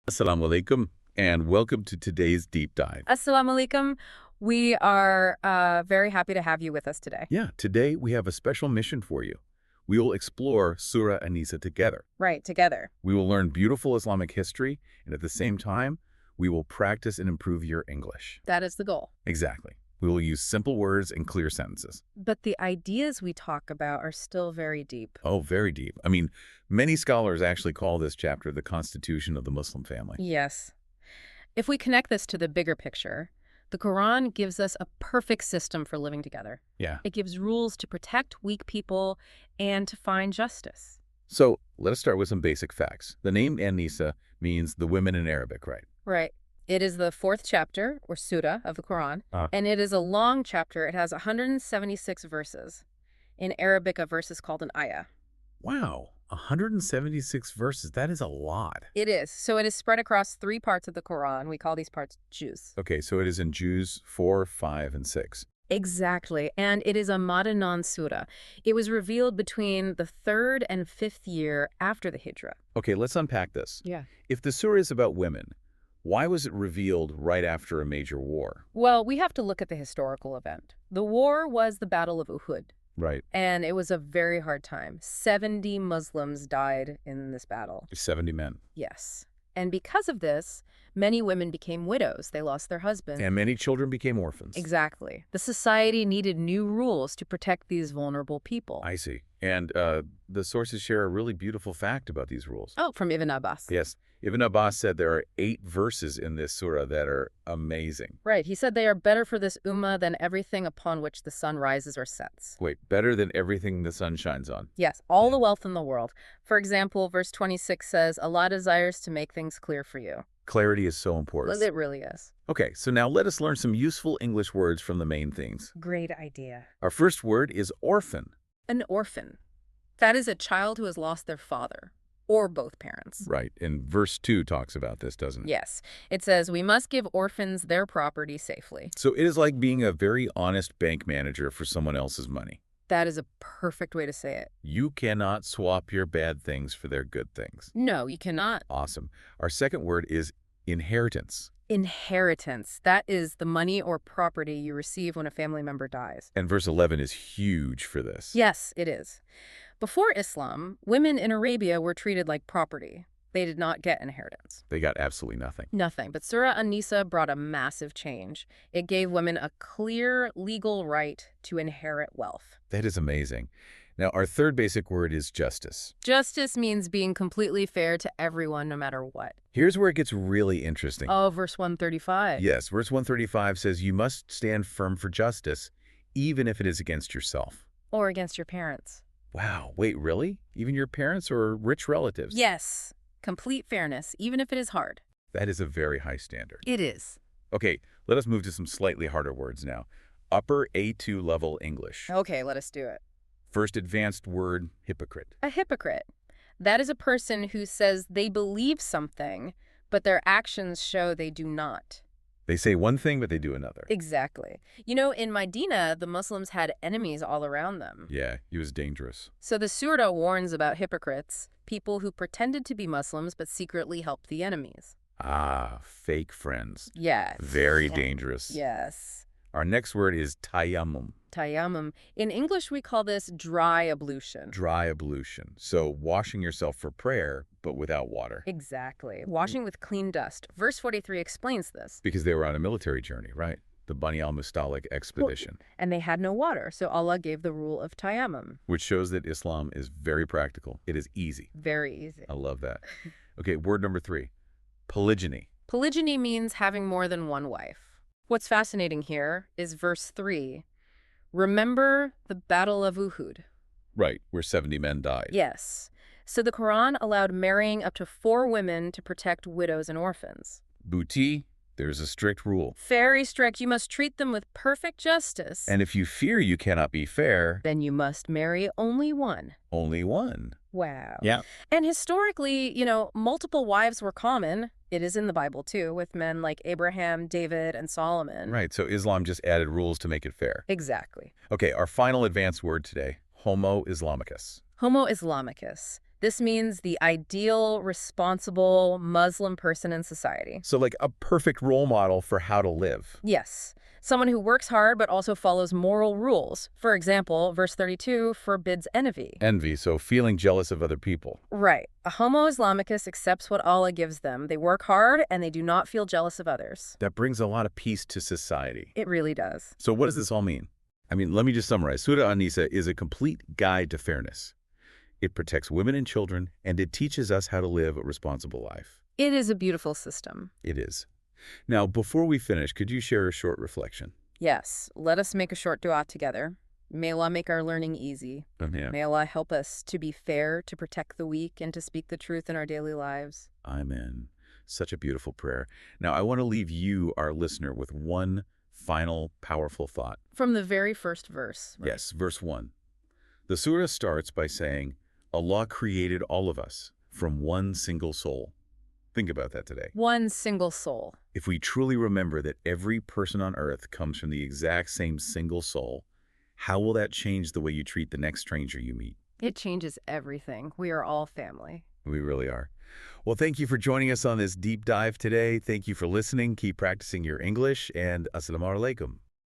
Assalamu alaikum, and welcome to today's deep dive. Assalamu alaikum. We are very happy to have you with us today. Yeah, today we have a special mission for you. We will explore Surah An-Nisa together. Right, together. We will learn beautiful Islamic history, and at the same time, we will practice and improve your English. That is the goal. Exactly. We will use simple words and clear sentences. But the ideas we talk about are still very deep. Oh, very deep. I mean, many scholars actually call this chapter the Constitution of the Muslim family. Yes. If we connect this to the bigger picture, the Quran gives us a perfect system for living together. Yeah. It gives rules to protect weak people and to find justice. So let us start with some basic facts. The name An-Nisa means the women in Arabic, right? Right. It is the fourth chapter, or surah, of the Quran, and it is a long chapter. It has 176 verses. In Arabic, a verse is called an ayah. Wow, 176 verses. That is a lot. It is. So it is spread across 3 parts of the Quran. We call these parts juz. Okay, so it is in Juz 4, 5, and 6. Exactly. And it is a Madanan surah. It was revealed between the 3rd and 5th year after the Hijrah. Okay, let's unpack this. Yeah. If the surah is about women, why was it revealed right after a major war? Well, we have to look at the historical event. The war was the Battle of Uhud. Right. And it was a very hard time. 70 Muslims died in this battle. 70 men. Yes. And because of this, many women became widows. They lost their husbands. And many children became orphans. Exactly. The society needed new rules to protect these vulnerable people. I see. And the sources share a really beautiful fact about these rules. Oh, from Ibn Abbas. Yes. Ibn Abbas said there are 8 verses in this surah that are amazing. Right. He said they are better for this ummah than everything upon which the sun rises or sets. Wait, better than everything the sun shines on. Yes, all the wealth in the world. For example, verse 26 says, Allah desires to make things clear for you. Clarity is so important. Well, it really is. Okay, so now let us learn some useful English words from the main themes. Great idea. Our first word is orphan. An orphan. That is a child who has lost their father. Or both parents. Right, and verse 2 talks about this, doesn't it? Yes. It says, we must give orphans their property safely. So it is like being a very honest bank manager for someone else's money. That is a perfect way to say it. You cannot swap your bad things for their good things. No, you cannot. Awesome. Our second word is inheritance. Inheritance. That is the money or property you receive when a family member dies. And verse 11 is huge for this. Yes, it is. Before Islam, women in Arabia were treated like property. They did not get inheritance. They got absolutely nothing. Nothing. But Surah An-Nisa brought a massive change. It gave women a clear legal right to inherit wealth. That is amazing. Now, our third basic word is justice. Justice means being completely fair to everyone, no matter what. Here's where it gets really interesting. Oh, verse 135. Yes, verse 135 says you must stand firm for justice, even if it is against yourself. Or against your parents. Wow, wait, really? Even your parents or rich relatives? Yes. Complete fairness, even if it is hard. That is a very high standard. It is. Okay, let us move to some slightly harder words now. Upper A2 level English. Okay, let us do it. First advanced word, hypocrite. A hypocrite. That is a person who says they believe something, but their actions show they do not. They say one thing, but they do another. Exactly. You know, in Medina, the Muslims had enemies all around them. Yeah, he was dangerous. So the surah warns about hypocrites, people who pretended to be Muslims but secretly helped the enemies. Ah, fake friends. Yes. Very dangerous. Yes. Our next word is tayammum. Tayammum. In English, we call this dry ablution. Dry ablution. So washing yourself for prayer, but without water. Exactly. Washing with clean dust. Verse 43 explains this. Because they were on a military journey, right? The Bani al-Mustalik expedition. And they had no water, so Allah gave the rule of tayammum. Which shows that Islam is very practical. It is easy. Very easy. I love that. Okay, word number 3. Polygyny. Polygyny means having more than one wife. What's fascinating here is verse 3. Remember the Battle of Uhud. Right, where 70 men died. Yes. So the Quran allowed marrying up to 4 women to protect widows and orphans. Booty, there's a strict rule. Very strict. You must treat them with perfect justice. And if you fear you cannot be fair, then you must marry only one. only one. Wow. Yeah. And historically, multiple wives were common. It is in the Bible, too, with men like Abraham, David, and Solomon. Right, so Islam just added rules to make it fair. Exactly. Okay, our final advanced word today, Homo Islamicus. Homo Islamicus. This means the ideal, responsible Muslim person in society. So like a perfect role model for how to live. Yes. Someone who works hard but also follows moral rules. For example, verse 32 forbids envy. Envy, so feeling jealous of other people. Right. A Homo Islamicus accepts what Allah gives them. They work hard and they do not feel jealous of others. That brings a lot of peace to society. It really does. So what does this all mean? I mean, let me just summarize. Surah An-Nisa is a complete guide to fairness. It protects women and children, and it teaches us how to live a responsible life. It is a beautiful system. It is. Now, before we finish, could you share a short reflection? Yes. Let us make a short dua together. May Allah make our learning easy. Yeah. May Allah help us to be fair, to protect the weak, and to speak the truth in our daily lives. Amen. Such a beautiful prayer. Now, I want to leave you, our listener, with one final powerful thought. From the very first verse. Right? Yes, verse 1. The surah starts by saying, Allah created all of us from one single soul. Think about that today. One single soul. If we truly remember that every person on earth comes from the exact same single soul, how will that change the way you treat the next stranger you meet? It changes everything. We are all family. We really are. Well, thank you for joining us on this deep dive today. Thank you for listening. Keep practicing your English, and assalamu alaikum.